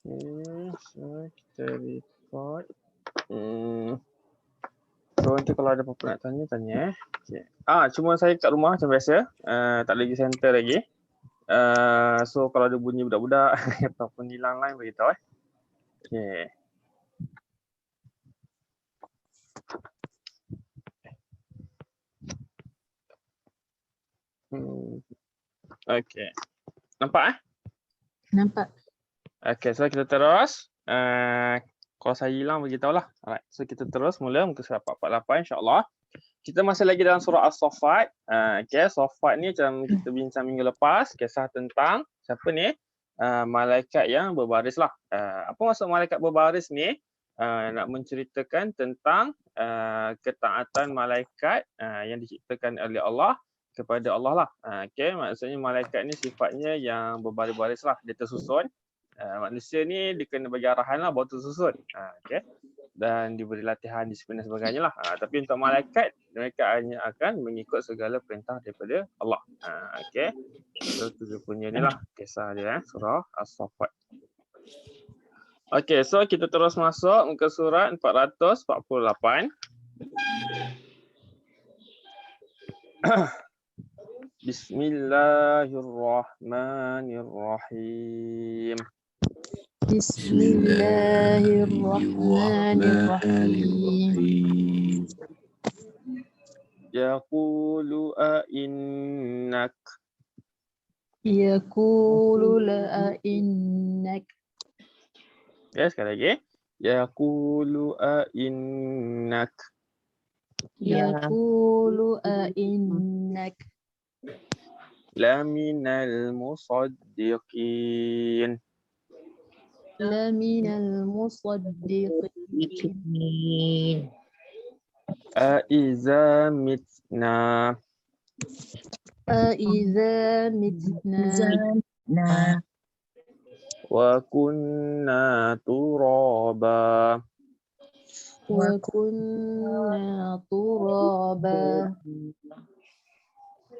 Okay, so kita record. So nanti kalau ada apa-apa nak tanya, tanya. Okay. Cuma saya kat rumah macam biasa. Tak lagi center lagi. So kalau ada bunyi budak-budak ataupun hilang line beritahu. Okay. Okay. Nampak Nampak. Okay, so kita terus. Kalau saya hilang beritahulah. Alright, so kita terus mula muka surat 448 insya-Allah. Kita masih lagi dalam surah As-Saffat. Okay, Saffat ni macam kita bincang minggu lepas, kisah tentang siapa ni? Malaikat yang berbaris lah. Apa maksud malaikat berbaris ni? Nak menceritakan tentang ketaatan malaikat yang diciptakan oleh Allah kepada Allah lah. Okay, maksudnya malaikat ni sifatnya yang berbaris-baris lah, dia tersusun. Manusia ni dia kena bagi arahan lah baru tersusun. Okay. Dan diberi latihan disiplin dan sebagainya lah. Tapi untuk malaikat, mereka hanya akan mengikut segala perintah daripada Allah. Okay. So tu punya ni lah kisah dia, surah As-Saffat. Okay, so kita terus masuk muka surat 448. Bismillahirrahmanirrahim. Bismillahirrahmanirrahim. Yaqulu a'innak. Yaqulu la'innak. Ya, sekali lagi. Yaqulu a'innak. Yaqulu a'innak. Laminal musaddiqin. Laminal musaddiqin. Aiza mitna. Aiza mitna. Wa kunna turaba. Wa kunna turaba.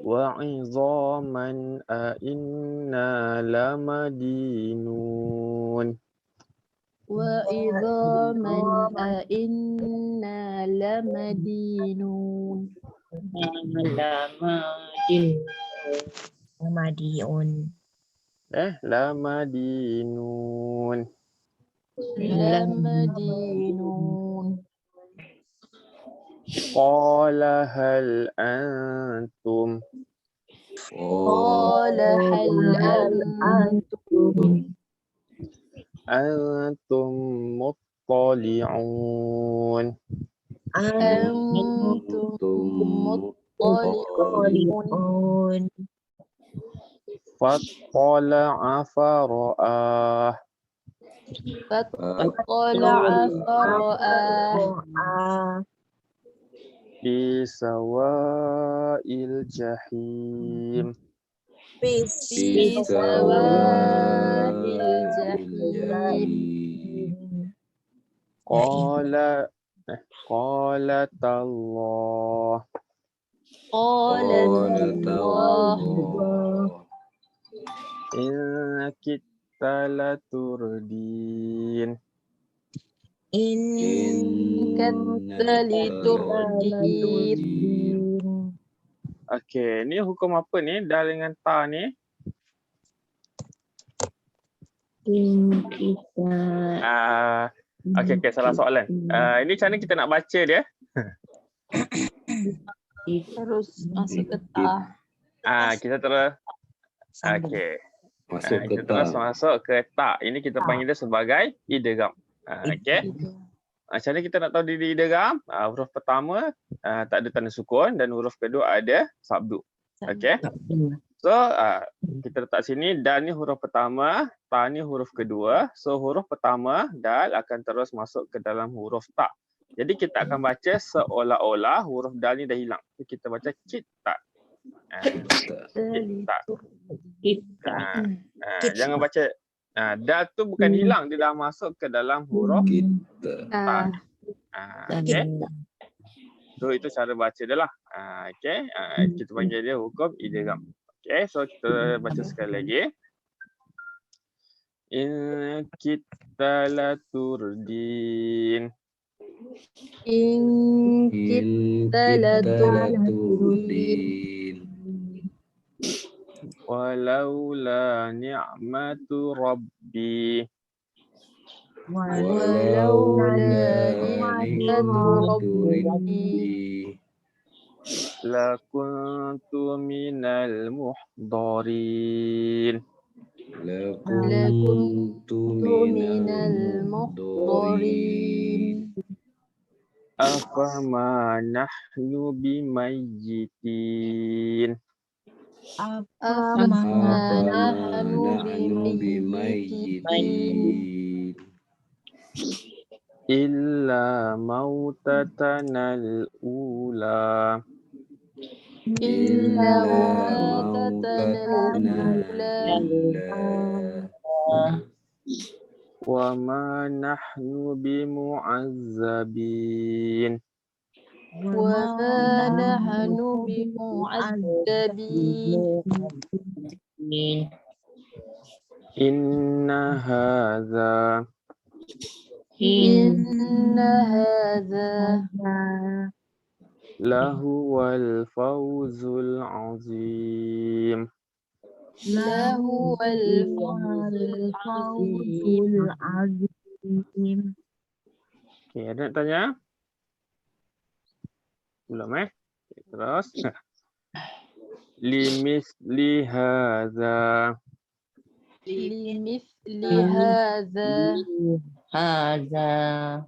Wa izaman inna lamadinun. Wa idhaman inna lamadinun. Lamadinun. Lamadinun. Qala hal antum. Qala hal antum. Antum muttali'un. Antum muttali'un. Fattala'a fara'ah. Fattala'a fara'ah. Fi sawa'il jahim. Fi sawa'il jahim. Qalat Allah. Qalat Allah. Inna kita laturdin. Innaka liturdin. Okey, ni hukum apa ni? Dal dengan ta ni? Okey, salah soalan. Ini macam mana kita nak baca dia? Terus masuk ke ta. Kita terus. Okey. Kita terus masuk ke ta. Ini kita panggil dia sebagai idgham. Okey. Macam mana kita nak tahu diri idgham? Huruf pertama tak ada tanda sukun dan huruf kedua ada sabdu. Okey. So kita letak sini, dal ni huruf pertama, ta ni huruf kedua. So huruf pertama dal akan terus masuk ke dalam huruf ta. Jadi kita akan baca seolah-olah huruf dal ni dah hilang. So, kita baca kita. Kita. Jangan baca dal tu bukan hilang, dia dah masuk ke dalam huruf ta. Okey. So itu cara baca dia lah. Okey. Kita panggil dia hukum idgham. Okey, so kita baca sekali lagi. In kita laturdin. In In kita kita laturdin. laturdin. Walaula ni'matu rabbi. Walaula ni'matu rabbi rabbi. Lakuntu minal muhdarin. Lakuntu minal muhdarin. Afama nahnu bimayyitin. Afama nahnu nahnu bimayyitin bimayyitin. Illa mautatanal ula. illa mautatana mautatana illa Wa ma nahnu bimu'azzabin. wa ma nahnu bimu'adzabin. Inna hadza Inna hadza lahuwal fawzul azim. lahu al-fawzul azim. Okey, ada nak tanya? Belum Okay, terus. Limisli hadza Limithli hadza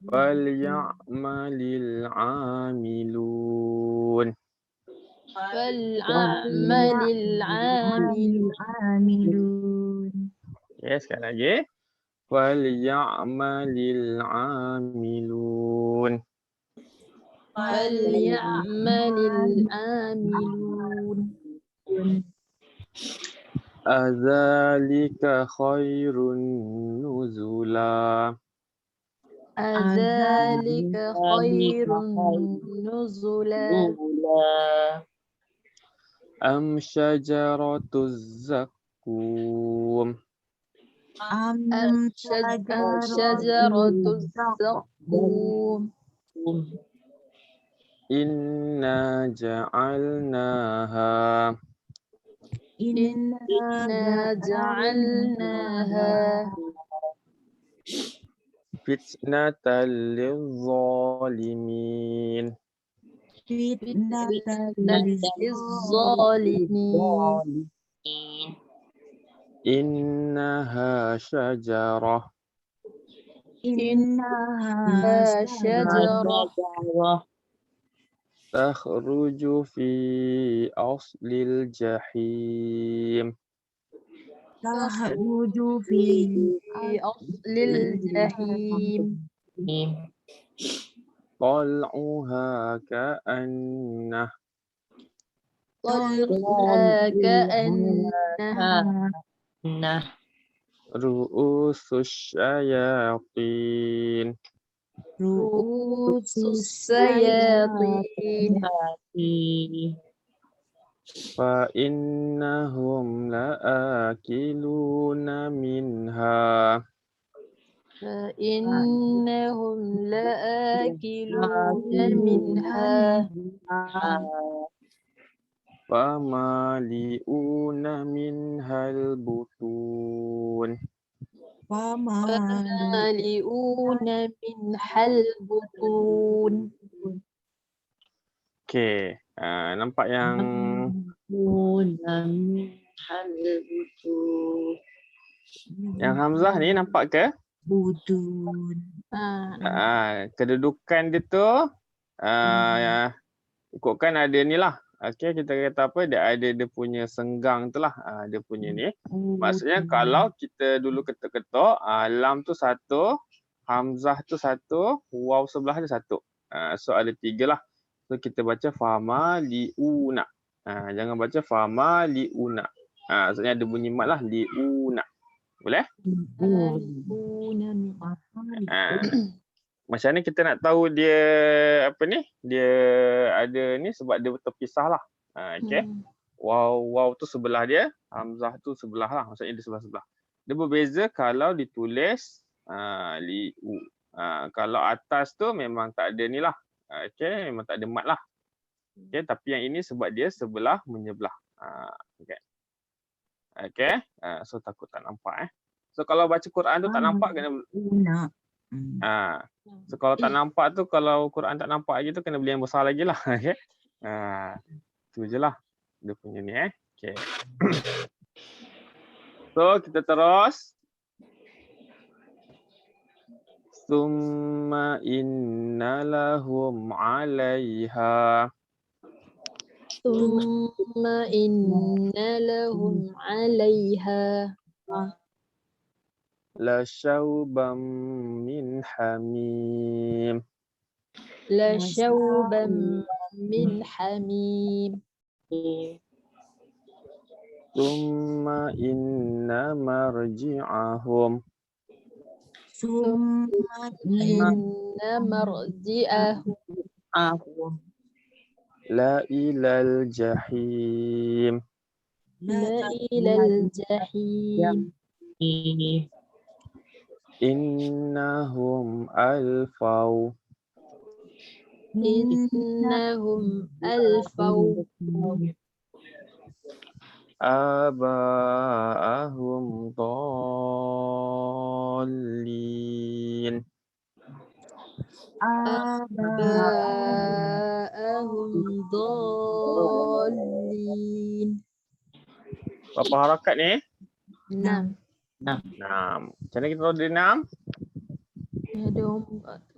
falyamalil amilun. fal'amalil 'amilun. Okay, sekali lagi. Falyamalil amilun. Falyamalil 'amilun. Adzalika khairun nuzula. Adzalika khairun nuzula. Am syajaratuz zakum. Am syajaratuz zaqqum. Inna ja'alnaha Inna ja'alnaha fitnatan lizzalimin. fitnatan lizzalimin. Innaha syajarah Innaha syajarah takhruju fi aslil jahim. tahruju fi aslil jahim. Tal'uha ka'annah Talha ka'annaha ru'usus syayatin. ru'usus sayatin. Fa innahum la'akiluna minha. Fa innahum la'akiluna minha. Famali'una minhal butun. Famali'una minhal butun. Okey, nampak yang Hamzah ni nampak ke? Kedudukan dia tu ikutkan ada ni lah. Okey, kita kata apa? Dia punya senggang tu lah. Dia punya ni. Maksudnya kalau kita dulu ketuk-ketuk, lam tu satu, hamzah tu satu, waw sebelah dia satu. So ada tiga lah. So kita baca fama liuna. Jangan baca fama liuna. Maksudnya ada bunyi mat lah, liuna. Boleh? Macam ni kita nak tahu dia apa ni? Dia ada ni sebab dia terpisah lah. Okey. Waw tu sebelah dia, hamzah tu sebelah lah. Maksudnya dia sebelah-sebelah. Dia berbeza kalau ditulis li'u. Kalau atas tu memang tak ada ni lah. Okey, memang tak ada mat lah. Okey, tapi yang ini sebab dia sebelah menyebelah. Okey. Okey. So takut tak nampak So kalau baca Quran tu tak nampak kena so kalau tak nampak tu, kalau Quran tak nampak lagi tu kena beli yang besar lagi lah. Okey. Tu je lah dia punya ni Okey. So kita terus. Summa inna lahum 'alaiha Thumma inna lahum 'alaiha la syauban min hamim. la syauban min hamim. Summa inna marji'ahum Inna marji'ahum la ilal jahim. la ilal jahim. Innahum alfaw Innahum alfaw aba'ahum dallin. Aba'ahum dallin. Berapa harakat ni? 6. 6. Macam mana kita tahu dia 6?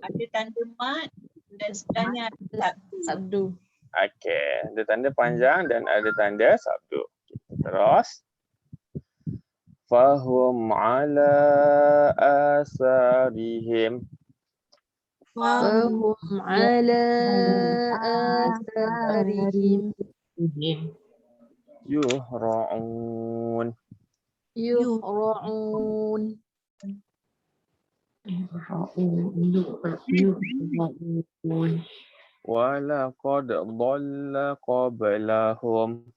Ada tanda mat dan sebelahnya ada Sabdu. Okey, ada tanda panjang dan ada tanda sabdu. Kita terus. Fahum ala asarihim Fahum ala atharihim yuhra'un yuhra'un. wa laqad dhalla qablahum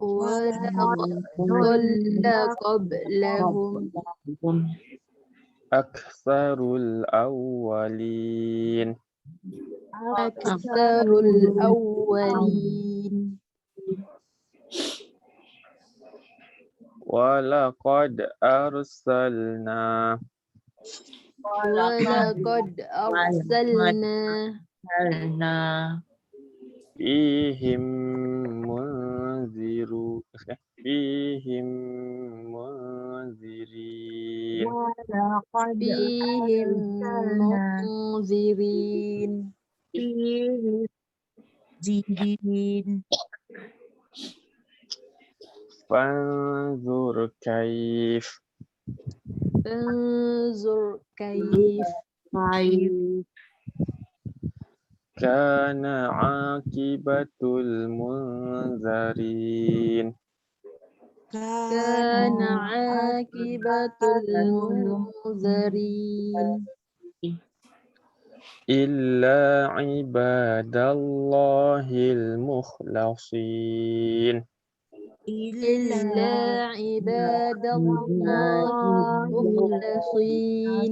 Walaqad dhalla qablahum aktsarul awwalin. aktharul awwalin. Wa laqad arsalna Walaqad arsalna fihim munziru fihim munzirin fihim munzirin fanzur kaif Anzur kaif kana aqibatul munzarin kana akibatul munzirin illa ibadallahil mukhlasin illa ibadallah mukhlasin.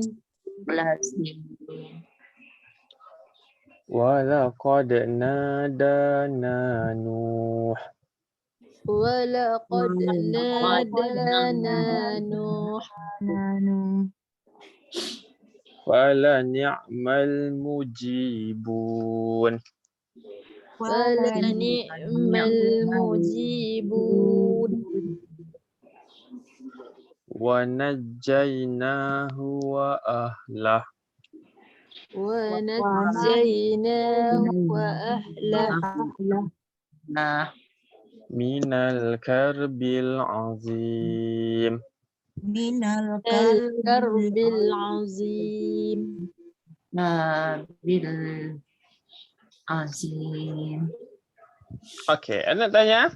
wa laqad nadana nuh Walaqad nadana Nuh fala ni'mal mujibun fala ni'mal mujibun wa najjaynahu wa ahlah wa najjaynahu wa ahlahu minal karbil azim. al-karbil azim. Okey, nak tanya?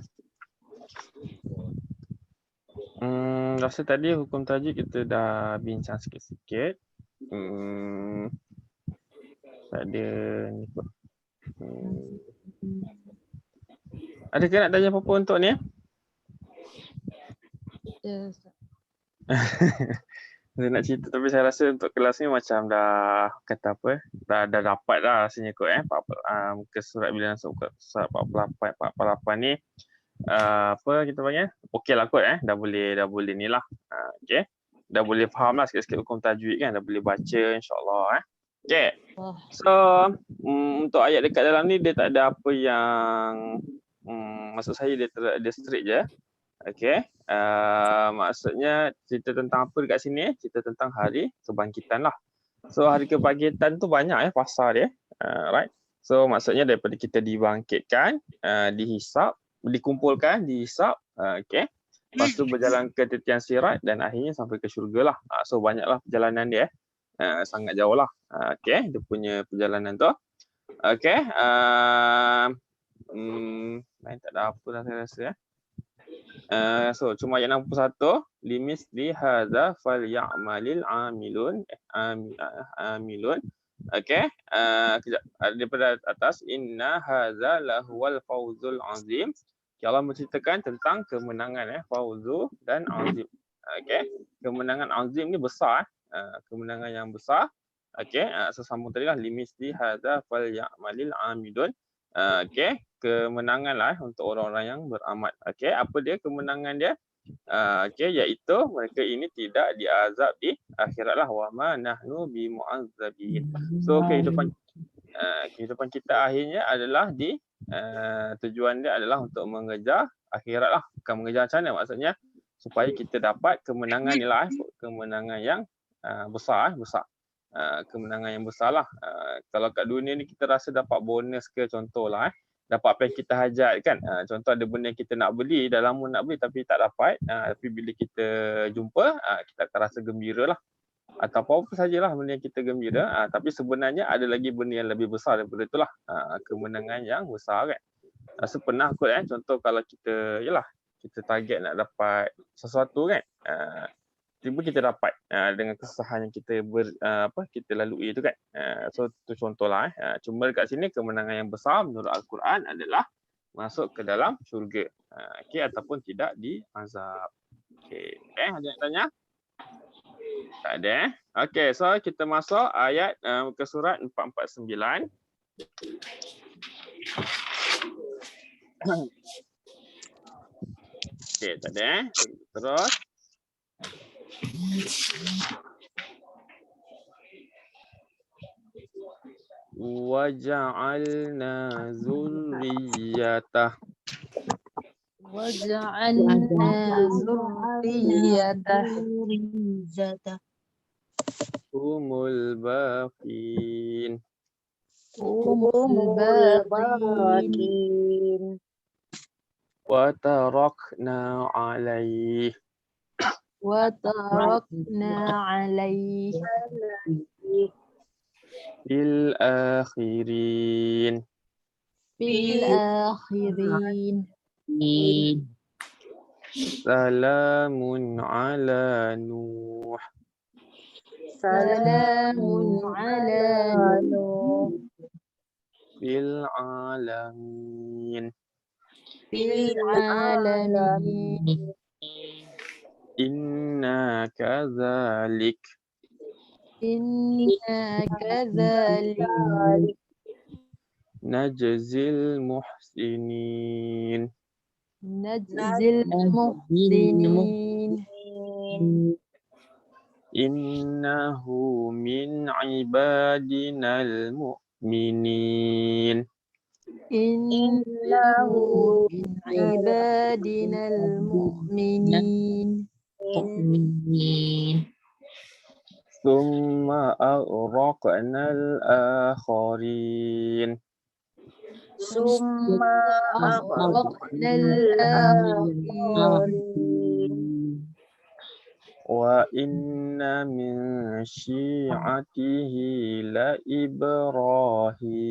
Rasa tadi hukum tajuk kita dah bincang sikit-sikit. Tak ada ni kot. Adakah nak tanya apa-apa untuk ni? Ya, Ustaz. Saya nak cerita tapi saya rasa untuk kelas ni macam dah kata apa dah dapat dah rasanya kot muka surat bilangan surat 48 ni apa kita panggil okey lah kot dah boleh ni lah okey dah boleh faham lah sikit-sikit hukum tajwid kan, dah boleh baca insyaAllah okey. So untuk ayat dekat dalam ni dia tak ada apa yang maksud saya dia straight je. Okey, maksudnya cerita tentang apa dekat sini? Cerita tentang hari kebangkitan lah. So hari kebangkitan tu banyak pasal dia, right? So maksudnya daripada kita dibangkitkan, dihisap, dikumpulkan, dihisap, okey. Lepas tu berjalan ke titian sirat dan akhirnya sampai ke syurga lah. So banyaklah perjalanan dia, sangat jauh lah. Okey, dia punya perjalanan tu. Okey, lain tak ada apa dah saya rasa So cuma ayat 61 limisli hadza falyamalil amilun amilun okey kejap daripada atas inna hadza lahuwal fawzul azim. Allah menceritakan tentang kemenangan fauzu dan azim. Okey, kemenangan azim ni besar kemenangan yang besar. Okey, sesambung tadi lah limisli hadza falyamalil amilun. Okey, kemenangan lah untuk orang-orang yang beramal. Okey, apa dia kemenangan dia? Okey, iaitu mereka ini tidak diazab di akhirat lah. Wa ma nahnu bimu'azzabin. So kehidupan kita akhirnya adalah di tujuan dia adalah untuk mengejar akhirat lah. Bukan mengejar macam mana maksudnya supaya kita dapat kemenangan ni lah, kemenangan yang besar. Kemenangan yang besar lah. Kalau kat dunia ni kita rasa dapat bonus ke contoh lah dapat apa yang kita hajat kan. Contoh ada benda yang kita nak beli, dah lama nak beli tapi tak dapat. Tapi bila kita jumpa, kita akan rasa gembira lah. Atau apa sajalah benda yang kita gembira. Tapi sebenarnya ada lagi benda yang lebih besar daripada itulah. Kemenangan yang besar kan. Rasa pernah kot contoh kalau kita, kita target nak dapat sesuatu kan. Tiba kita dapat dengan kesusahan yang kita kita lalui itu kan. So itu contohlah cuma dekat sini kemenangan yang besar menurut Al-Quran adalah masuk ke dalam syurga. Okey, ataupun tidak diazab. Okey, ada yang tanya? Tak ada Okey, so kita masuk ayat muka surat 449. Okey, tak ada terus. Waja'alna zurriyatah humul baqin wa tarakna alaih fil akhirin. Salamun ala Nuh. Fil alamin. Inna kadzalik najzil muhsinin. Innahu min ibadinal mu'minin. Summa aghraqnal akharin. Wa inna min syi'atihi la Ibrahim.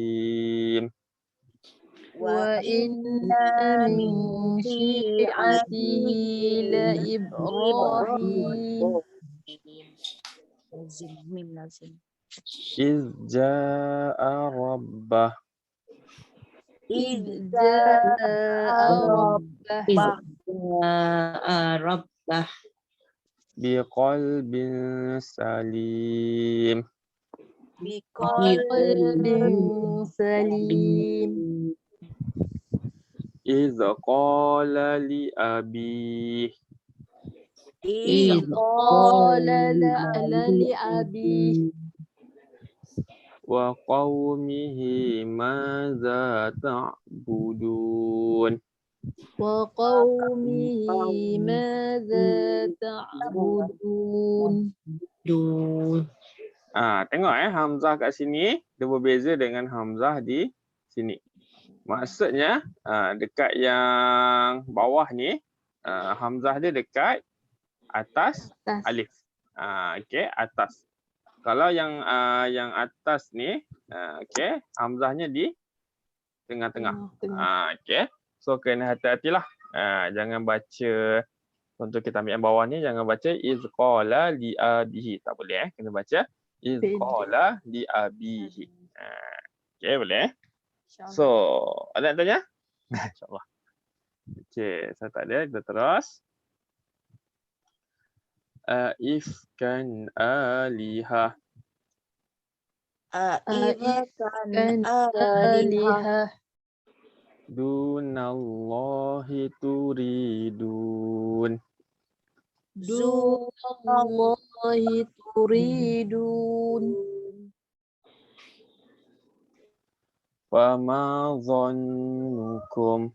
Iz ja'a rabbah. biqalbin salim. بقلب سليم إذ قال لأبيه إذ قال لأبيه وقومه ماذا تعبدون. وقومه ماذا تعبدون. Tengok Hamzah kat sini dia berbeza dengan Hamzah di sini. Maksudnya dekat yang bawah ni Hamzah dia dekat atas alif. Okey, atas. Kalau yang atas ni okey, Hamzahnya di tengah-tengah. Okey. So kena hati-hatilah. Jangan baca, contoh kita ambil yang bawah ni, jangan baca iz qala li abihi, tak boleh kena baca iz qala li abihi. Okey, boleh. So, ada yang tanya? InsyaAllah. Okey, saya tak ada, kita terus. Ifkan alihah. Ifkan alihah Dunallahi turidun. Dunallahi turidun. Fama zannukum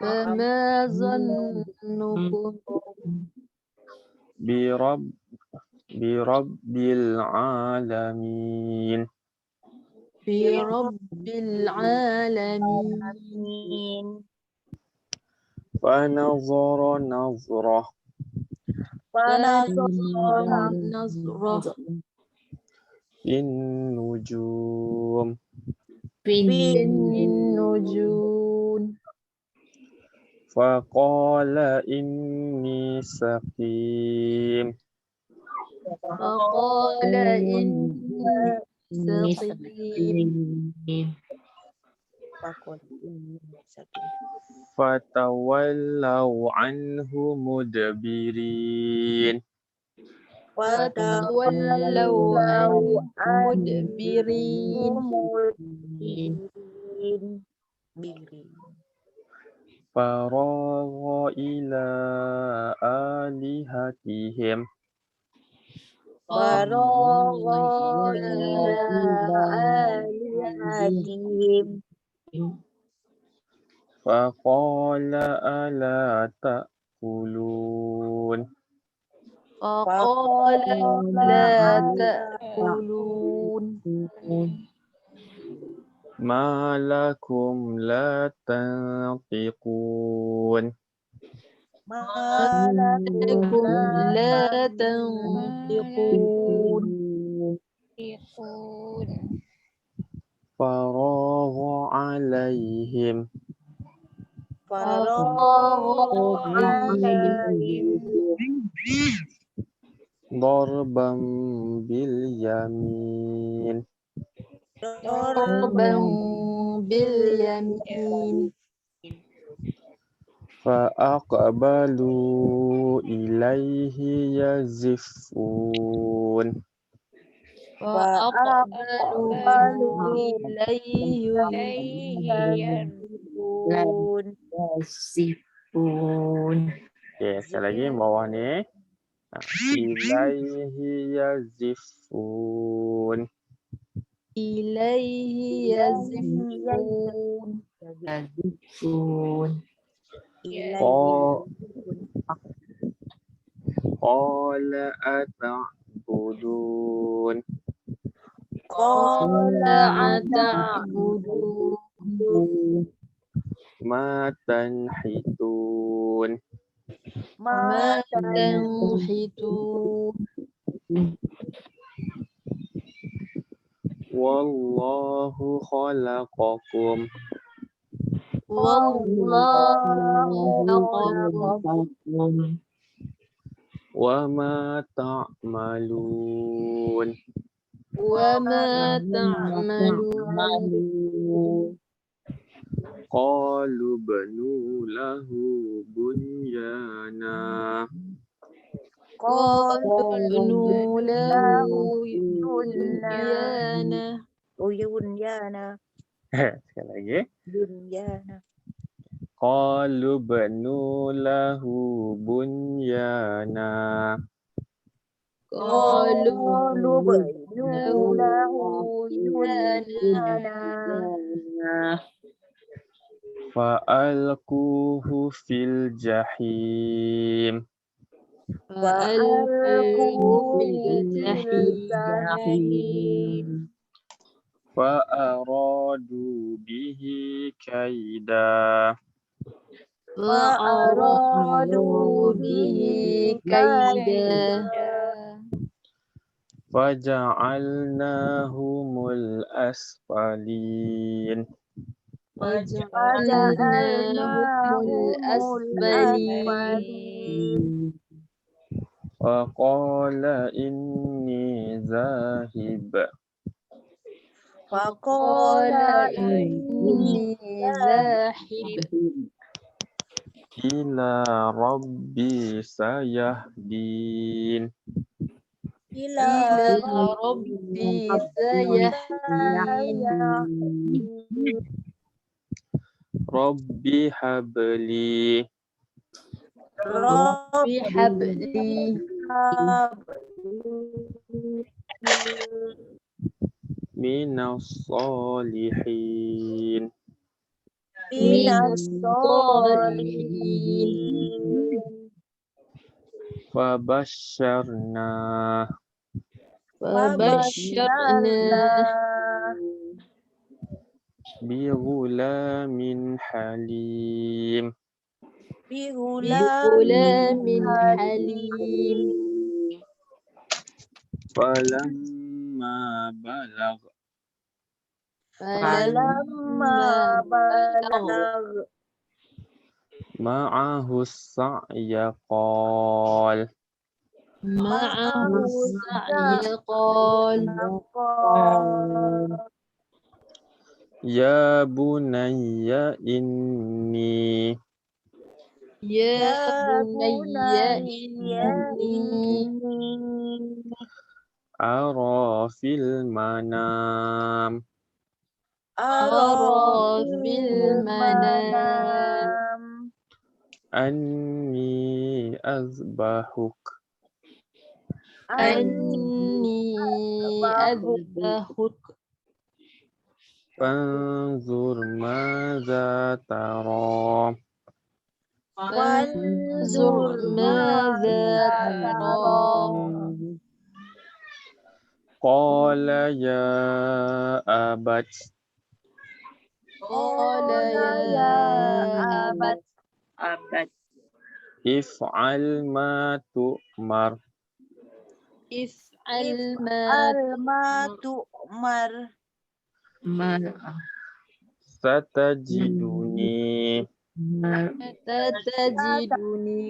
Fama zannukum birabbil alamin. Birabbil alamin. Fanazara nazrah. Nazrah Fin nujum. bin nujum. Faqala inni saqim. Faqala inni saqim. Fatawallaw anhu mudbirin. Fatawallaw anhu mudbirin. Faragha ila alihatihim. Faragha ila alihatihim. Faqala ala ta'kulun. Faqala la ta'kulun. Ma lakum la tantiqun. Ma lakum la tantiqun. Faragha alaihim. Faragha alaihim. Darban bil yamin. Darban bil yamin. Fa'aqbalu ilaihi yazifun. Fa'aqbalu ilayhi yazifun. Okey, sekali lagi bawah ni. Ilaihi yazifun. Ilayhi yazifun. Qala ata'budun. Qala ata'budun. Ma tanhitun. Ma tanhitun. Wallahu khalaqakum. Wallahu khalaqakum. Wa ma ta'malun. Wa ma ta'malun. Qalu banu lahu bunyana. قالوا ابنوا له بنيانا بنيانا Sekali lagi. بنيانا Qalu banu lahu bunyana. قالوا بنوا له بنيانا بنيانا Fa'alquhu fil jahim. فألقوه في في الجحيم Fa'aradu bihi kaida. فأرادوا به كيدا Faja'alnahumul asfalin. وجعلناهم الأسفلين Faqala inni zahib. فقال إني ذاهب Ila rabbi sayahdin. إلى إلى ربي سيهدين Rabbi habli رب بحب لي minas salihin. من من الصالحين Fabasharna فبشرناه bighulamin halim. بغلام حليم Falamma balagh فلما بلغ ma'ahu as-sa'ya qala معه السعي قال قال ya bunayya inni يا بني إني ara fil manam أرى في المنام anni azbahuk أني أذبحك fanzur madza tara. فانظر ماذا ترى Qala ya abat قال يا أبت if'al ma tu'mar افعل ما ما تؤمر satajiduni تجدني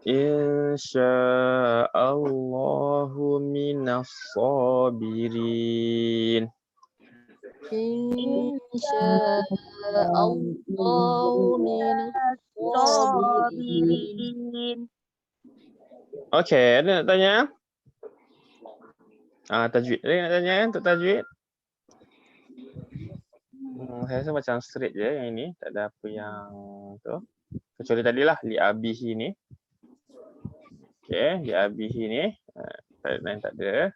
insya'allahu minas sabirin. إن شاء الله من الصابرين. Okey, ada nak tanya? Tajwid. Ada nak tanya untuk tajwid? Saya rasa macam straight je yang ini. Tak ada apa yang tu. Kecuali tadilah li abihi ni. Okey, li abihi ni. Lain tak ada.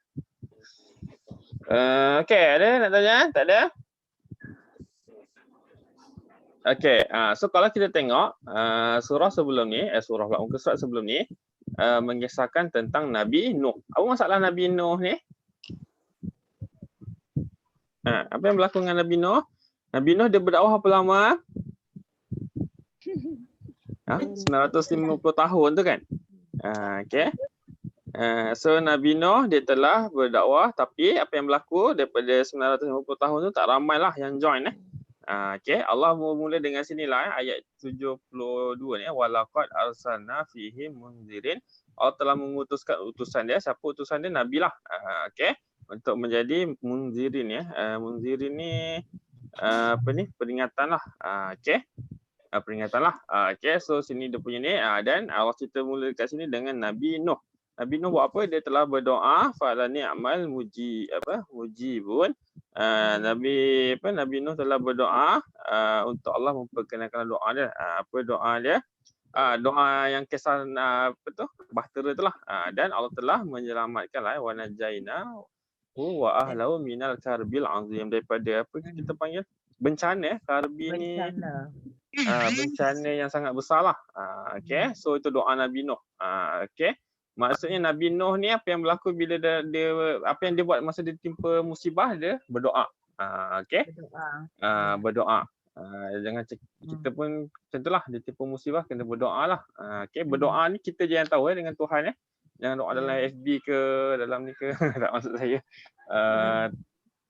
Okey, ada nak tanya? Tak ada? Okey, so kalau kita tengok surah sebelum ni, surah pula, muka surat sebelum ni mengisahkan tentang Nabi Nuh. Apa masalah Nabi Nuh ni? Apa yang berlaku dengan Nabi Nuh? Nabi Nuh dia berdakwah berapa lama? 950 tahun tu kan? Okey. So Nabi Nuh dia telah berdakwah, tapi apa yang berlaku daripada 950 tahun tu tak ramai lah yang join Okey, Allah mula dengan sinilah ayat 72 ni, walaqad arsalna fihim munzirin. Allah telah mengutuskan utusan dia. Siapa utusan dia? Nabi lah. Okey, untuk menjadi munzirin ya. Munzirin ni apa ni? Peringatan lah. Okey. peringatan lah. Okay, so sini dia punya ni. Dan Allah cerita mula kat sini dengan Nabi Nuh. Nabi Nuh buat apa? Dia telah berdoa fa'ala ni'mal mujibun. Nabi Nuh telah berdoa untuk Allah memperkenalkan doa dia. Apa doa dia? Doa yang kisah bahtera itulah. Dan Allah telah menyelamatkanlah wa najaina wa ahlahu minal karbil azim, daripada apa kita panggil bencana. Karbi ni bencana yang sangat besar lah. Okay, so itu doa Nabi Nuh. Okay, maksudnya Nabi Nuh ni apa yang berlaku bila dia apa yang dia buat masa dia timpa musibah, dia berdoa. Okay, berdoa. Jangan kita pun macam itulah, dia tipu musibah kena berdoa lah. Okay, berdoa ni kita je yang tahu dengan Tuhan. Jangan doa dalam FB ke dalam ni ke. Tak maksud saya.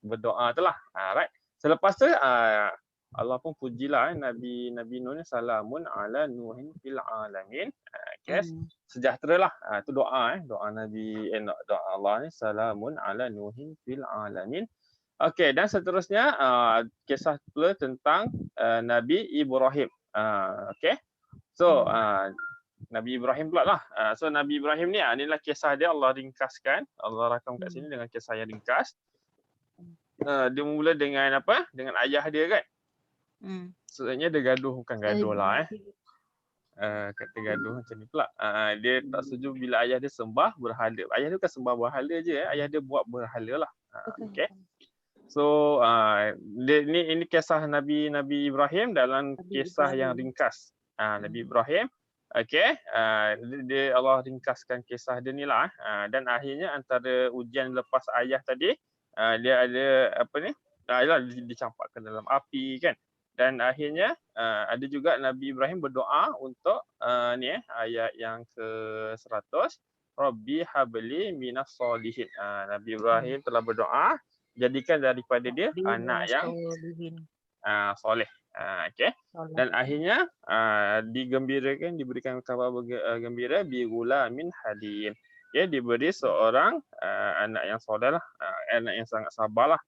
Berdoa tu lah. Right. Selepas tu Allah pun pujilah Nabi Nuh ni, salamun ala nuhin fil alamin. Okay, sejahtera lah. Tu doa doa Nabi doa Allah ni, salamun ala nuhin fil alamin. Okey, dan seterusnya kisah pula tentang Nabi Ibrahim. Okey. So Nabi Ibrahim pula lah. So Nabi Ibrahim ni inilah kisah dia, Allah ringkaskan. Allah rakam kat sini dengan kisah yang ringkas. Dia mula dengan apa? Dengan ayah dia kan. Sebenarnya dia gaduh, bukan gaduh lah kata gaduh macam ni pula. Dia tak setuju bila ayah dia sembah berhala. Ayah dia bukan sembah berhala je, ayah dia buat berhala lah. Okey. So ini kisah Nabi Ibrahim dalam kisah yang ringkas. Nabi Ibrahim, okey, dia Allah ringkaskan kisah dia ni lah. Dan akhirnya antara ujian lepas ayah tadi, dia ada apa ni? Dicampakkan dalam api kan. Dan akhirnya ada juga Nabi Ibrahim berdoa untuk ayat yang ke-100, Rabbi habli minas solihin. Nabi Ibrahim telah berdoa, jadikan daripada dia anak yang soleh. Okay. Dan akhirnya digembirakan, diberikan kabar gembira bi gulamin halim. Okay, diberi seorang anak yang soleh lah, anak yang sangat sabar lah.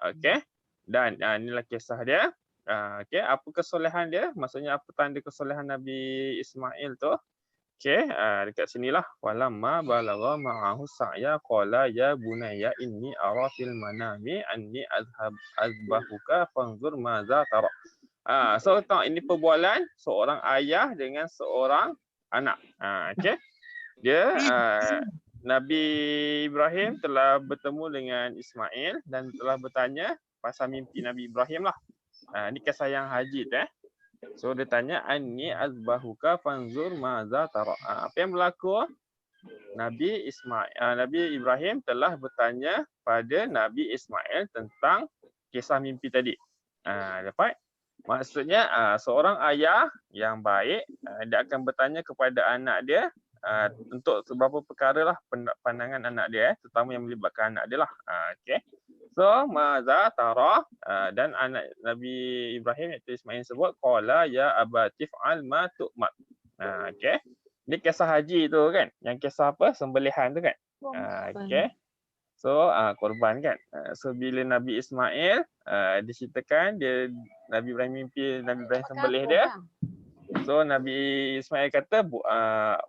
Okay. Dan inilah kisah dia. Okay, apa kesolehan dia? Maksudnya apa tanda kesolehan Nabi Ismail tu? Okay, dekat sinilah. Walamma balagha ma'ahu sa'ya qala ya bunayya inni ara fil manami anni azbahuka fanzur madza tara. So tengok, ini perbualan seorang ayah dengan seorang anak. Okay. Dia Nabi Ibrahim telah bertemu dengan Ismail dan telah bertanya pasal mimpi Nabi Ibrahim lah. Ini kisah yang haji tu. So dia tanya, anni azbahuka fanzur madza tara. Apa yang berlaku? Nabi Ibrahim telah bertanya pada Nabi Ismail tentang kisah mimpi tadi. Dapat? Maksudnya seorang ayah yang baik, dia akan bertanya kepada anak dia untuk beberapa perkara lah, pandangan anak dia, terutama yang melibatkan anak dia lah. Okay. So madza tara, dan anak Nabi Ibrahim iaitu Ismail sebut qala ya abati fa'al ma tu'mar. Okay. Ini kisah haji tu kan, yang kisah apa, sembelihan tu kan. Okay. So korban kan. So bila Nabi Ismail diceritakan dia Nabi Ibrahim mimpi Nabi Ibrahim sembelih dia. So Nabi Ismail kata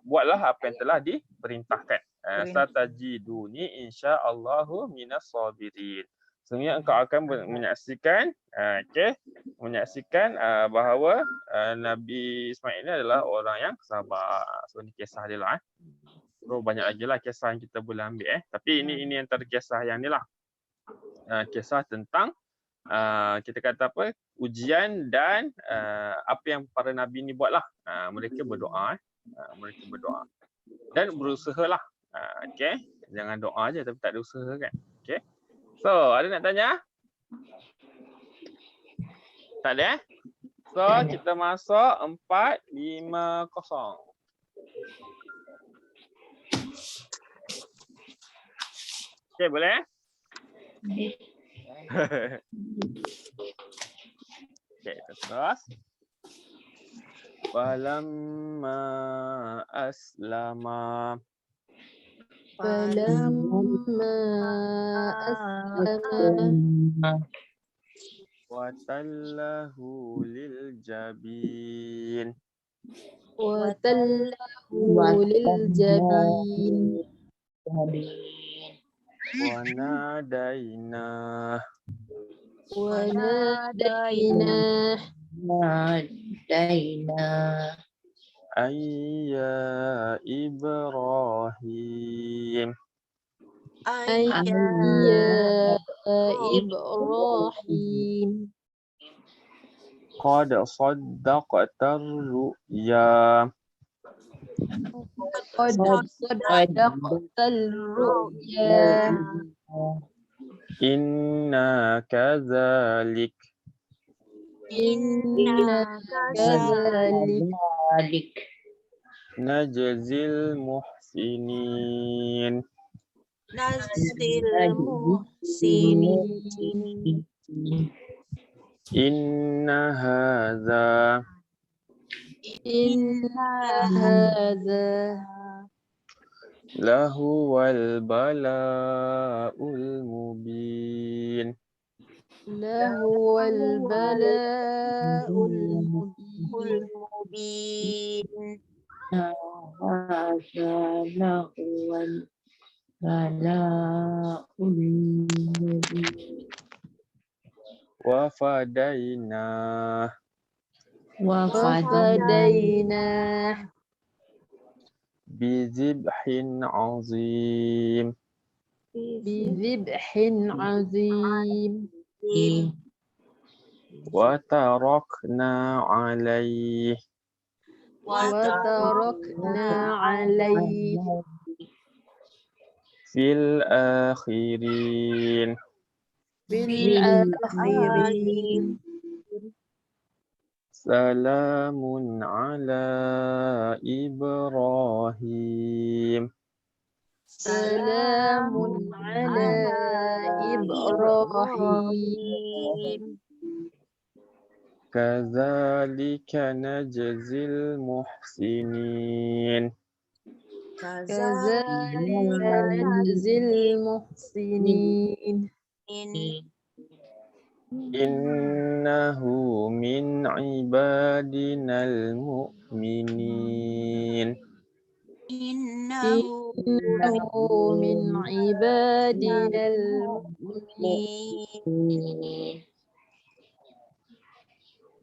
buatlah apa yang telah diperintahkan. Satajiduni insyaallahu minas sabirin. Sebenarnya engkau akan menyaksikan bahawa Nabi Ismail ini adalah orang yang sabar. So ini kisah dia lah. So banyak lagi lah kisah yang kita boleh ambil. Tapi ini antara kisah yang ni lah. Kisah tentang kita kata apa, ujian dan apa yang para Nabi ni buat lah. Mereka berdoa. Mereka berdoa. Dan berusaha lah. Okay. Jangan doa je tapi tak ada usaha kan. Okay. So, ada nak tanya? Tak ada? So, kita masuk 450. Okay, boleh? Okay, kita terus. Falamma aslama. Falamma aslama Watallahu lil jabin. وتله للجبين Wanadainah. وناديناه Ayya Ibrahim. أي يا إبراهيم Qad saddaqtar ru'ya. قد صدقت الرؤيا Inna kadzalik إنا كذلك najzil muhsinin. Nazil muhsinin. Inna hadza إن هذا lahuwal bala'ul mubin. لهو البلاء المبين Mubin. Wa fadainah وفديناه bizibhin azim. بذبح عظيم Wa tarakna alaih وتركنا عليه fil akhirin. في الآخرين Salamun ala Ibrahim. سلام على إبراهيم Kadzalika najzil muhsinin. كذلك نجزي المحسنين Innahu min ibadinal mu'minin. Innahu إنه من عبادنا المؤمنين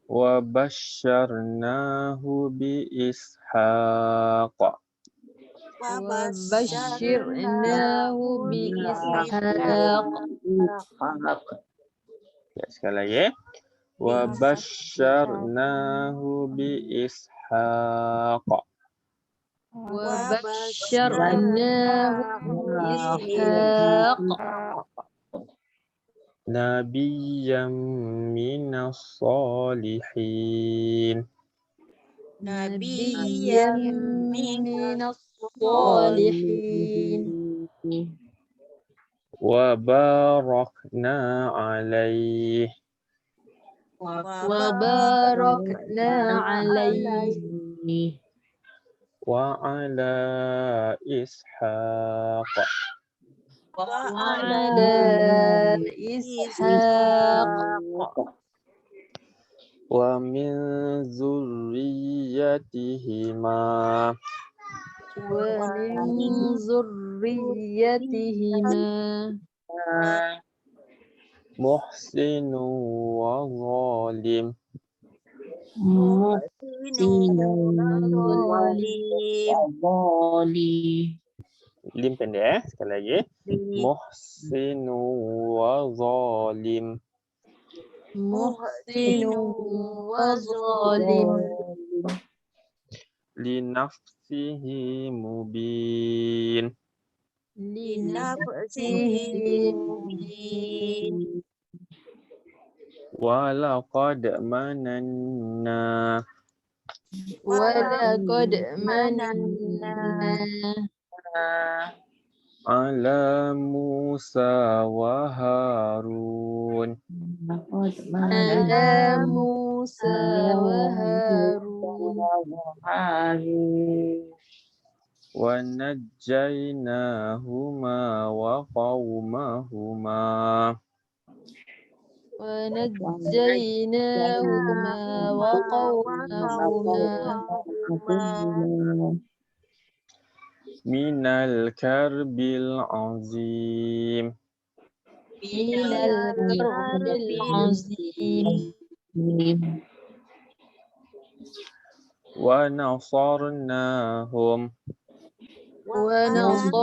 Wa basyarnahu bi ishaq. وبشرناه بإسحاق Ya, sekali lagi. Wa basyarnahu bi ishaq. وبشرناه بإسحاق Nabiyyam minas salihin. نبيا من الصالحين Wa barakna alaih وباركنا عليه wa ala ishaq وعلى إسحاق wa min zurriyyatihima ومن ذريتهما muhsinu wa zalim. Lim pendek sekali lagi. Muhsinu wa zalim. محسن وظالم Li nafsihi mubin. لنفسه مبين Wa laqad mananna ولقد مننا ala Musa wa Harun. على موسى وهارون Wa najjaynahuma wa qawmahuma ونجيناهما وقومهما minal karbil azim. من الكرب العظيم Wa nasarnahum. ونصرناهم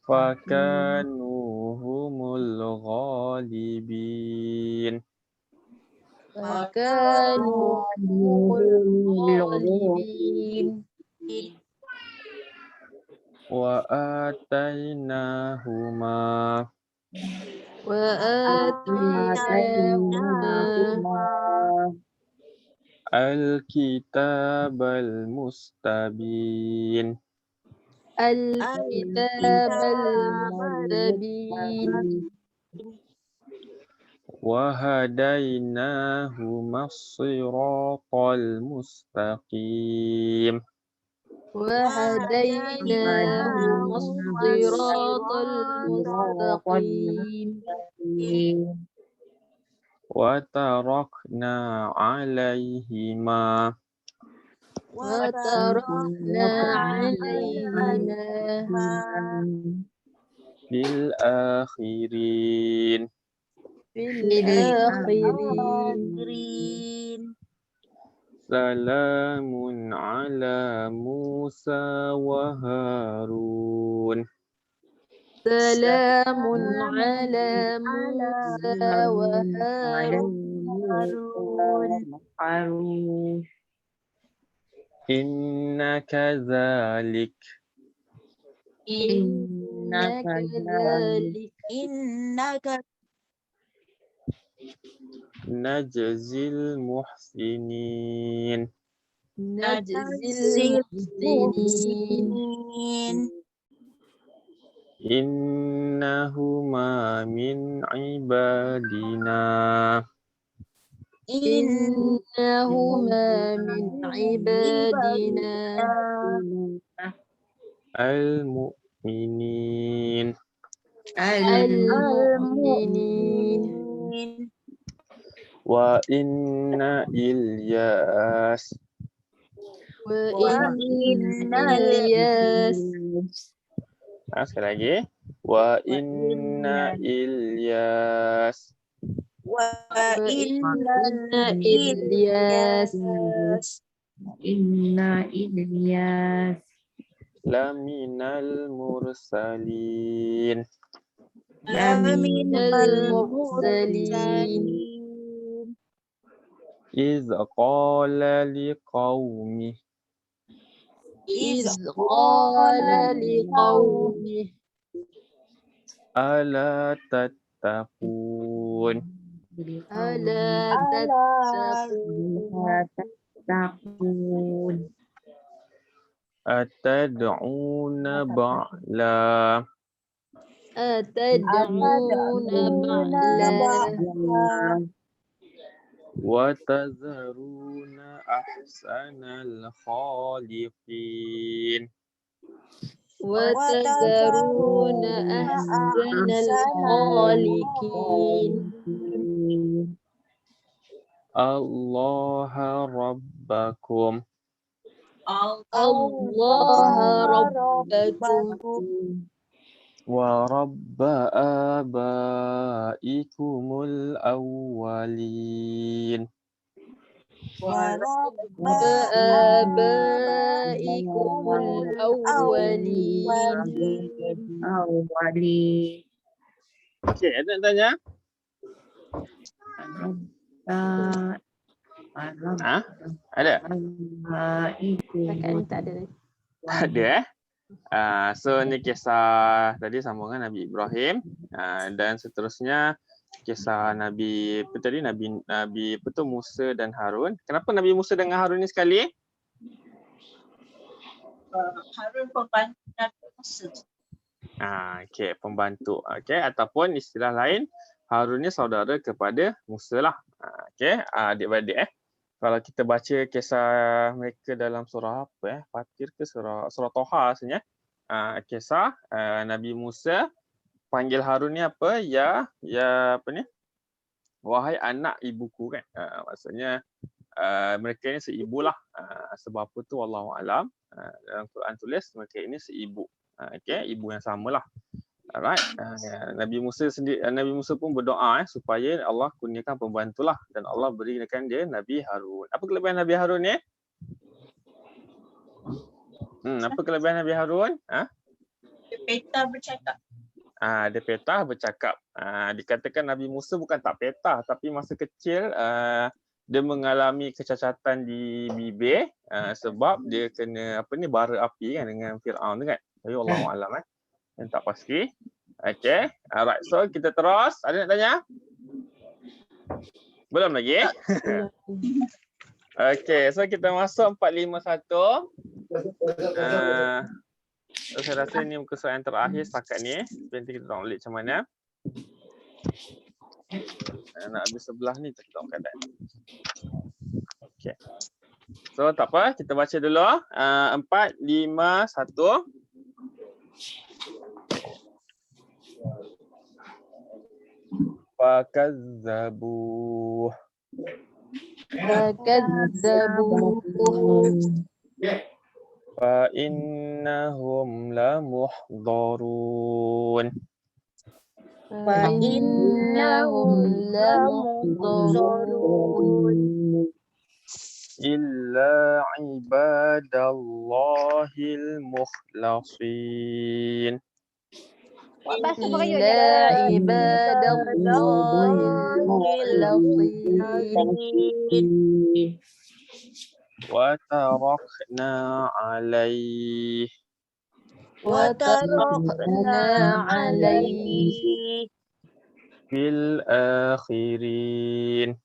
Fakanu humul ghalibin. فكانوا هم الغالبين Wa atainahuma وآتيناهما al-kitabal mustabin. الكتاب المستبين Wa hadainahuma as-siratal mustaqim. وهديناهما الصراط المستقيم Wa tarakna alaihima وتركنا عليهما fil akhirin. في الآخرين Salamun ala Musa wa Harun. سلام على موسى وهارون Inna kadzalik إنك ذلك najzil muhsinin. نجزي المحسنين Innahuma min ibadina. إنهما من عبادنا Al-mu'minin. المؤمنين Wa inna Ilyas وإن إلياس sekali lagi. Wa inna Ilyas وإن إلياس laminal mursalin. من المرسلين Iz qala liqaumih إذ قال لقومه ala tattaqun. ألا تتقون Atad'una ba'la أتدعون بعلا wa tazaruna ahsanal khaliqin. وتذرون أحسن الخالقين Allah rabbakum الله ربكم wa rabba abaikumul awwalin. وآبائكم الأولين Okey, ada yang tanya? Ha? Ada? Tak ada. Tak ada so ni kisah tadi sambungan Nabi Ibrahim dan seterusnya kisah Nabi apa tadi Nabi apa tu Musa dan Harun. Kenapa Nabi Musa dengan Harun ni sekali? Harun pembantu Nabi Musa. Okey, pembantu. Okey, ataupun istilah lain Harun ni saudara kepada Musa lah. Okey, adik-beradik Kalau kita baca kisah mereka dalam surah apa Fatir ke surah Toha sebenarnya. Kisah Nabi Musa panggil Harun ni apa? Ya apa ni? Wahai anak ibuku kan. Maksudnya mereka ni seibu lah. Sebab apa tu wallahu alam. Dalam Quran tulis mereka ini seibu. Okey, ibu yang samalah. Alright. Nabi Musa pun berdoa supaya Allah kurniakan pembantulah dan Allah berikan dia Nabi Harun. Apa kelebihan Nabi Harun ni? Apa kelebihan Nabi Harun? Peta bercakap. Dia petah bercakap. Dikatakan Nabi Musa bukan tak petah tapi masa kecil dia mengalami kecacatan di bibir sebab dia kena bara api kan dengan Firaun tu kan. Tapi wallahu alam yang tak pasti. Okay. Alright. So kita terus. Ada nak tanya? Belum lagi? Okay. So kita masuk 451. So saya rasa ni muka surat yang terakhir setakat ni. Nanti kita tengok balik macam mana. Nak habis sebelah ni kita tengok keadaan. Okay. So tak apa. Kita baca dulu. 451. Fakazzabuh. Fa innahum lamuhdharun. Illa ibadallahil mukhlasin. Wa tarakna alaih fil akhirin.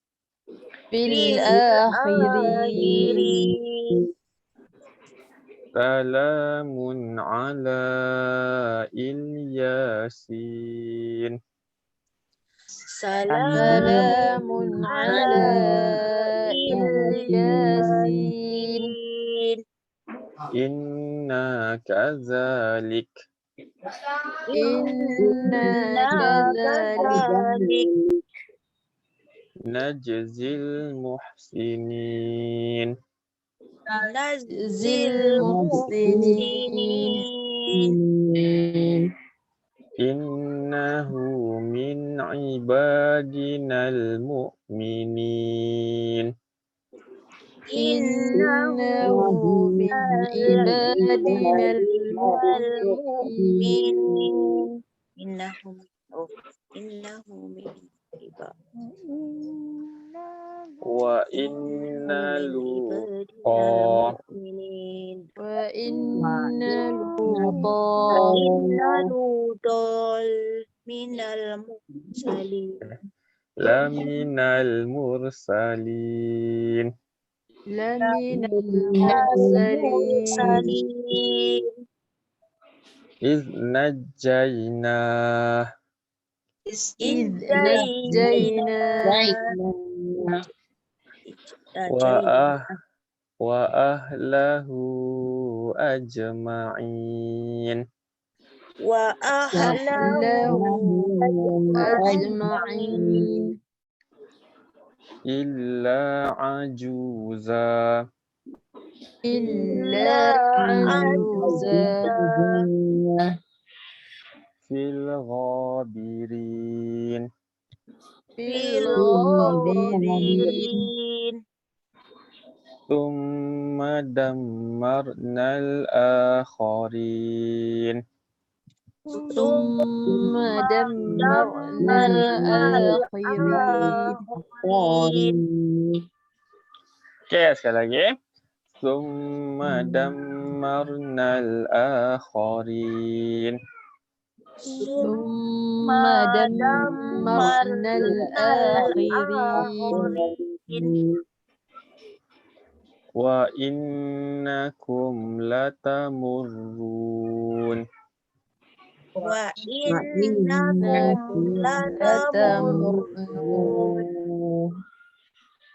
Salamun ala Ilyasin. Salamun ala Ilyasin. Inna kazalik. Najzil muhsinin. Innahu min ibadinal mu'minin. Wa inna Luta laminal mursalin. Iz najjaynah wa ahlahu ajma'in. Illa ajuza fil ghabirin. Thumma dammarnal akharin. Okay, sekali lagi. Thumma dammarnal akharin. Wa innakum latamurrun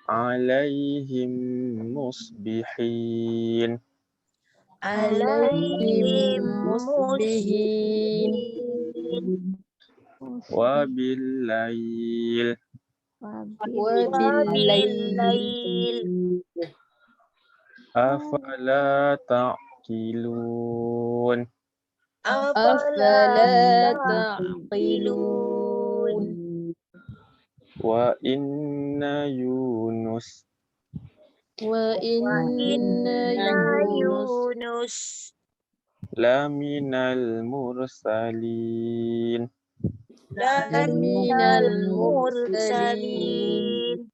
alaihim musbihin. وبالليل وبالليل أفلا تعقلون أفلا أفلا تعقلون تعقلون وإن يونس وإن يونس يونس لمن المرسلين لمن المرسلين المرسلين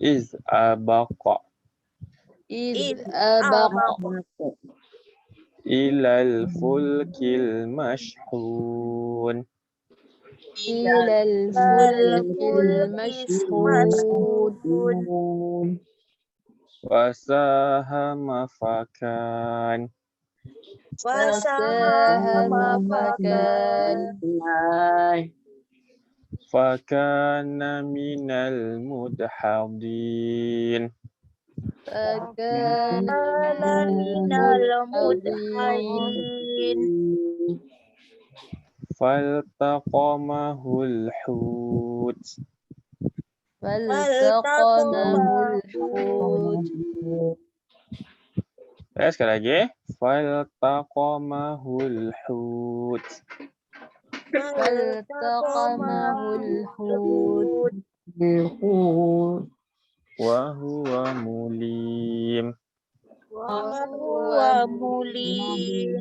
إذ أبق إذ إذ أبق أبق إلى الفلك المشحون إلى الفلك المشحون وساهم فكان فساهم فكان من المدحضين فكان من المدحضين المدحضين فالتقمه الحوت فالتقمه الحوت sekali lagi فالتقمه الحوت فالتقمه الحوت وهو مليم وهو مليم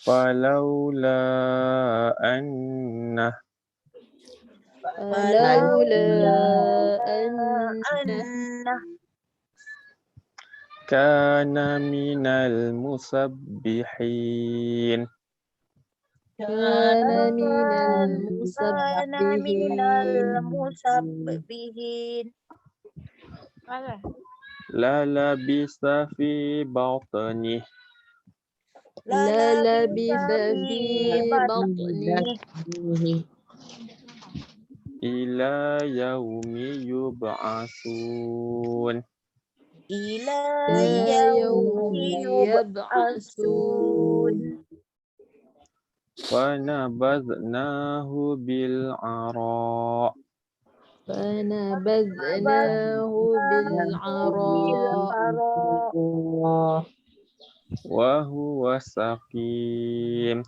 فلولا أنه فلولا أنه كان من المسبحين كان من من المسبحين للبث في بطنه للبث في بطنه إلى يوم يبعثون إلى يوم يبعثون فنبذناه بالعراء فنبذناه بالعراء وهو سقيم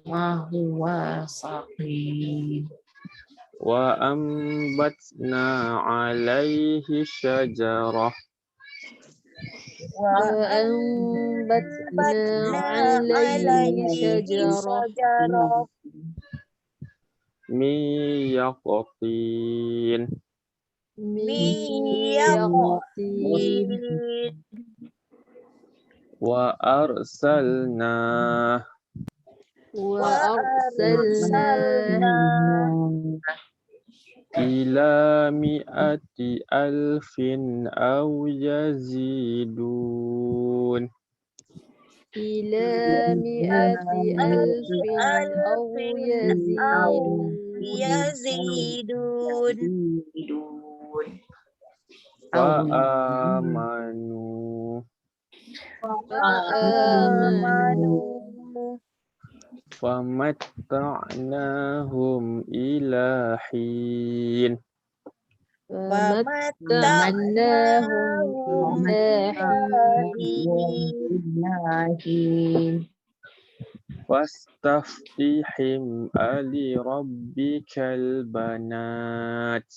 وهو سقيم وأنبتنا عليه شجرة وأنبتنا عليه شجرة من يقطين من يقطين يقطين وأرسلناه وأرسلناه إلى 100,000 أو يزيدون إلى 100,000 أو يزيدون فآمنوا فآمنوا فمتعناهم إلى حين فمتعناهم إلى حين فاستفتحم لربك البنات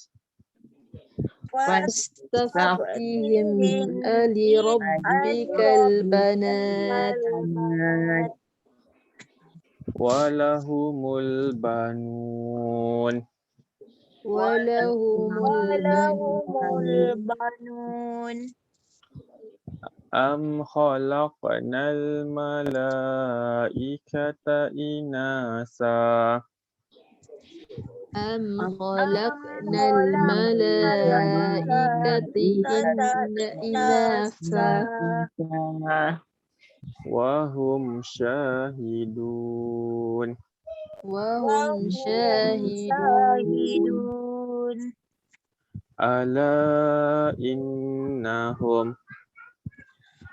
فاستفتهم لربك البنات ولهم البنون ولهم البنون أم خلقنا الملائكة إناثا أم خلقنا الملائكة إناثا وهم شاهدون وهم شاهدون ألا إنهم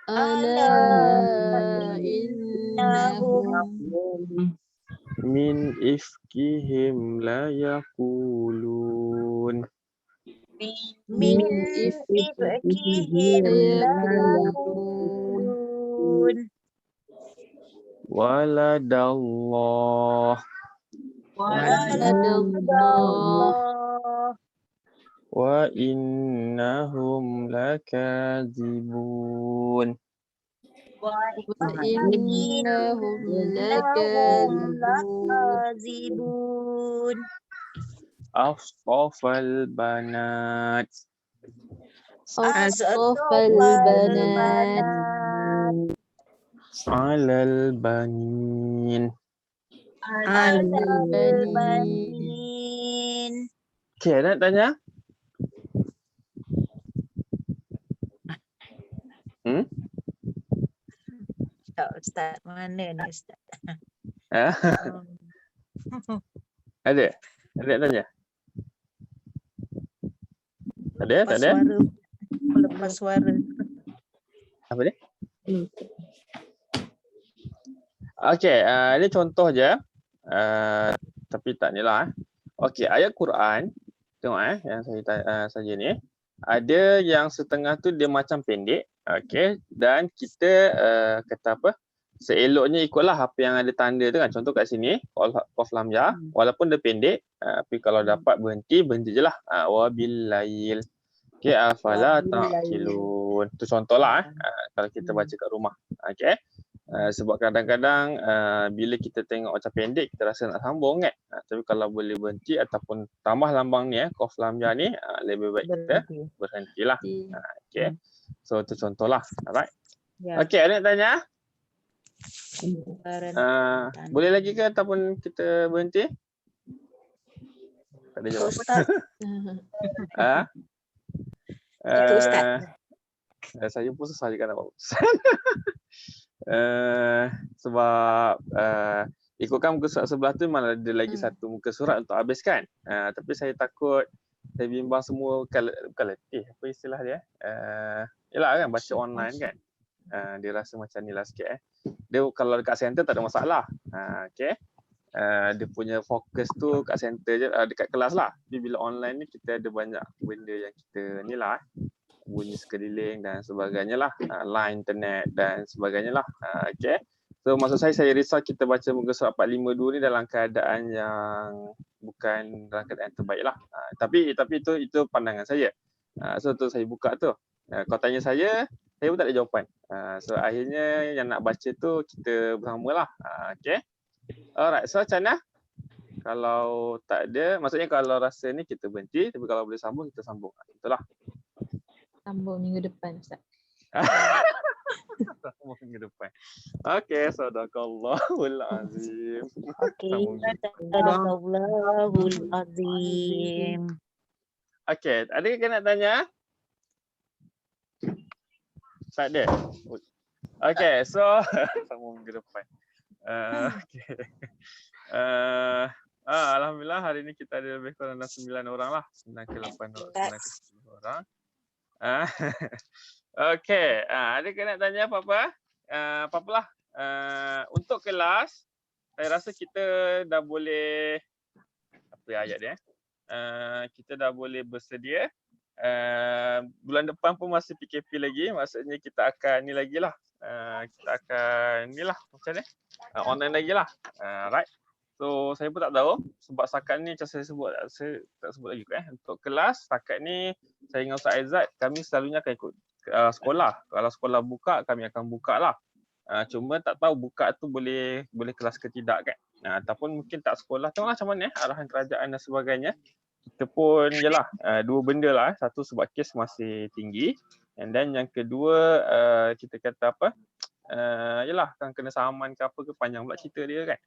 ألا إنهم إنهم min ifkihim la yaqulun. من من إفكهم لا يقولون يقولون Waladallah ولد ولد الله الله wa innahum lakadzibun. وإنهم إنهم لكاذبون لكاذبون Asfafal banat أصطفى أصطفى البنات البنات alal banin. على على البنين البنين. Okay, nak tanya? Tak, Ustaz, mana ni Ustaz? Ah, ada? Ada nak tanya? Ada? Tak Lepas ada? suara. Lepas suara. Apa dia? Okay, ini contoh je. Tapi tak ni lah. Okay, ayat Quran. Tengok yang saja ni. Ada yang setengah tu dia macam pendek. Okay, dan kita kata apa? Seeloknya ikutlah apa yang ada tanda tu kan. Contoh kat sini, Qaf Lam Ya. Walaupun dia pendek, tapi kalau dapat berhenti je lah. Wabillail. Okay, afala ta'qilun. Tu contohlah kalau kita baca kat rumah. Okay. Sebab kadang-kadang bila kita tengok macam pendek, kita rasa nak sambung kan. Tapi kalau boleh berhenti ataupun tambah lambang ni Qaf Lam Ya ni, lebih baik kita berhentilah. Okay. So tu contohlah. Alright. Ya. Okay, ada nak tanya? Suara Boleh lagi ke ataupun kita berhenti? Tak ada jawab. Ustaz. Itu Ustaz. Saya pun susah juga nak buat keputusan. Sebab ikutkan muka surat sebelah tu malah ada lagi satu muka surat untuk habiskan. Tapi saya takut saya bimbang semua bukan letih, apa istilah dia? Yelah kan baca online kan. Dia rasa macam ni lah sikit. Dia kalau dekat center tak ada masalah. Okay. Dia punya fokus tu kat center je, dekat kelas lah. Tapi bila online ni kita ada banyak benda yang kita ni lah. Bunyi sekeliling dan sebagainya lah. Line internet dan sebagainya lah. Okay. So maksud saya risau kita baca muka surat 452 ni dalam keadaan yang bukan dalam keadaan terbaik lah. Tapi itu pandangan saya. So tu saya buka tu. Kau tanya saya pun tak ada jawapan. So akhirnya yang nak baca tu kita bersama lah. Okay. Alright, so macam mana? Kalau tak ada, maksudnya kalau rasa ni kita berhenti, tapi kalau boleh sambung, kita sambung. Itulah. Sambung minggu depan, Ustaz. Sambung minggu depan. Okay, sadaqallahul azim. Okey, sadaqallahul azim. Okay, ada yang nak tanya? Tak ada? Okay, so sambung minggu depan. Okay. Alhamdulillah hari ni kita ada lebih kurang 9 orang lah. 9 ke 8 orang. 9 ke 10 orang. Okay. Ada yang nak tanya apa-apa? Apa-apalah. Untuk kelas, saya rasa kita dah boleh, apa ayat dia? Kita dah boleh bersedia. Bulan depan pun masih PKP lagi. Maksudnya kita akan ni lagi lah. Kita akan ni lah macam ni. Online lagi lah. Right. So saya pun tak tahu sebab setakat ni macam saya tak sebut lagi kot untuk kelas setakat ni saya dengan Ustaz Aizat kami selalunya akan ikut sekolah. Kalau sekolah buka kami akan buka lah. Cuma tak tahu buka tu boleh kelas ke tidak kan. Ataupun mungkin tak sekolah. Tengoklah macam mana arahan kerajaan dan sebagainya. Kita pun jelah dua benda lah. Satu sebab kes masih tinggi. And then yang kedua kita kata apa? Yelah kan kena saman ke apa ke panjang pula cerita dia kan.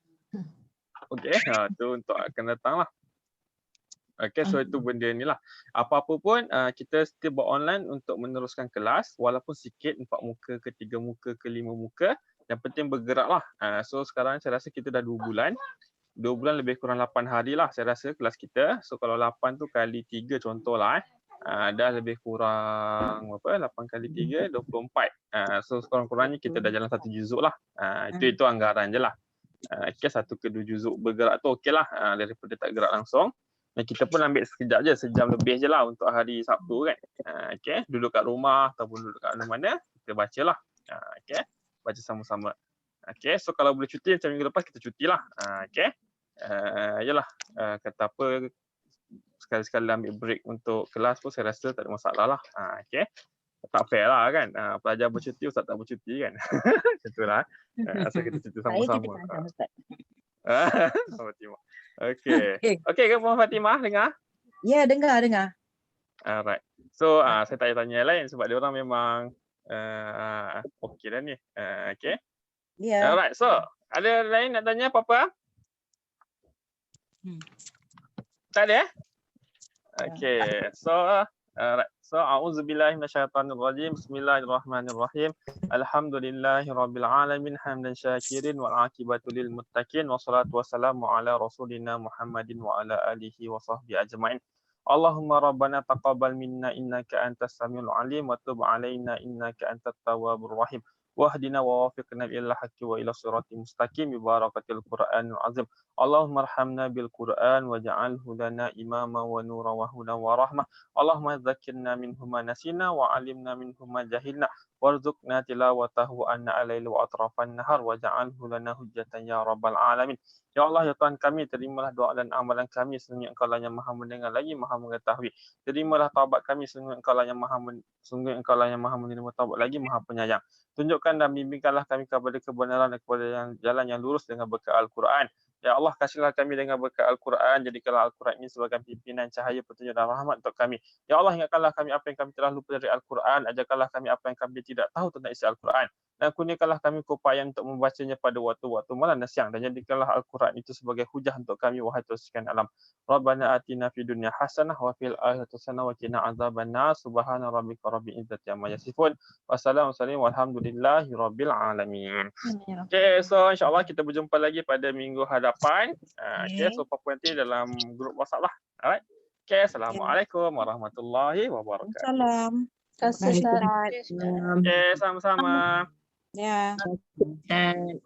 Okey, tu untuk akan datang lah. Okey, so itu benda ni lah. Apa-apa pun kita still buat online untuk meneruskan kelas walaupun sikit 4 muka ke 3 muka ke 5 muka. Yang penting bergerak lah. So sekarang saya rasa kita dah 2 bulan. 2 bulan lebih kurang 8 hari lah saya rasa kelas kita. So kalau 8 tu kali 3 contoh lah dah lebih kurang berapa? 8 kali 3 24. So sekurang-kurangnya kita dah jalan 1 juzuk lah. Itu anggaran je lah. Okay, 1 ke 2 juzuk bergerak tu okey lah, daripada tak gerak langsung. Dan kita pun ambil sekejap je, sejam lebih je lah untuk hari Sabtu kan. Okay, duduk kat rumah ataupun duduk kat mana-mana, kita bacalah. Okay, baca sama-sama. Okay, so kalau boleh cuti macam minggu lepas kita cutilah. Okay, yalah, kata apa, sekali-sekali ambil break untuk kelas pun saya rasa tak ada masalah lah. Okay, tak fair lah kan. Pelajar bercuti, ustaz tak bercuti kan. Macam tu lah. So kita cuti sama-sama. Fatimah. Okay. Okay ke Puan Fatimah dengar? Ya, dengar. Alright. So saya tak payah tanya yang lain sebab dia orang memang okey dah ni. Okay. Ya. Alright. So ada lain nak tanya apa-apa? Tak ada? Okay. So alright. So a'udzubillahi minasyaitonirrajim. Bismillahirrahmanirrahim. Alhamdulillahirabbil alamin hamdan syakirin wal aqibatu lil muttaqin wassalatu wassalamu ala rasulina Muhammadin wa ala alihi wa sahbihi ajmain. Allahumma rabbana taqabbal minna innaka antas samiul alim wa tub alaina innaka antat tawwabur rahim. Wahdina wa wafiqna ila haqqi wa ila siratal mustaqim bi barakatil Qur'anil azim. Allahumma arhamna bil Qur'an waj'alhu lana imama wa nura wa huda wa rahmah. Allahumma dzakkirna minhu ma nasina wa 'allimna minhu ma jahilna warzuqna tilawatahu anna al-laili wa atrafan nahar waj'alhu lana hujjatan ya rabbal alamin. Ya Allah, ya Tuhan kami, terimalah doa dan amalan kami, sesungguhnya Engkau lah yang Maha mendengar lagi Maha mengetahui. Terimalah taubat kami, sesungguhnya Engkau lah yang Maha menerima taubat lagi Maha penyayang. Tunjukkan dan bimbingkanlah kami kepada kebenaran dan kepada jalan yang lurus dengan berkat Al-Quran. Ya Allah, kasihlah kami dengan berkat Al-Quran, jadikanlah Al-Quran ini sebagai pimpinan cahaya petunjuk dan rahmat untuk kami. Ya Allah, ingatkanlah kami apa yang kami telah lupa dari Al-Quran, ajarkanlah kami apa yang kami tidak tahu tentang isi Al-Quran. Dan kurniakanlah kami keupayaan untuk membacanya pada waktu-waktu malam dan siang, dan jadikanlah Al-Quran itu sebagai hujah untuk kami, wahai Tuhan sekalian alam. Rabbana atina fid dunya hasanah wa fil akhirati hasanah wa qina azabannar. Subhana rabbika rabbil izzati amma yasifun. Wassalamu walhamdulillahi rabbil alamin. Okay, so insyaAllah kita berjumpa lagi pada minggu hadapan. Okay, so apa nanti dalam grup WhatsApp lah. Alright. Okay, Assalamualaikum warahmatullahi wabarakatuh. Salam. Kasih. Okay, sama-sama. Ya. Ustaz.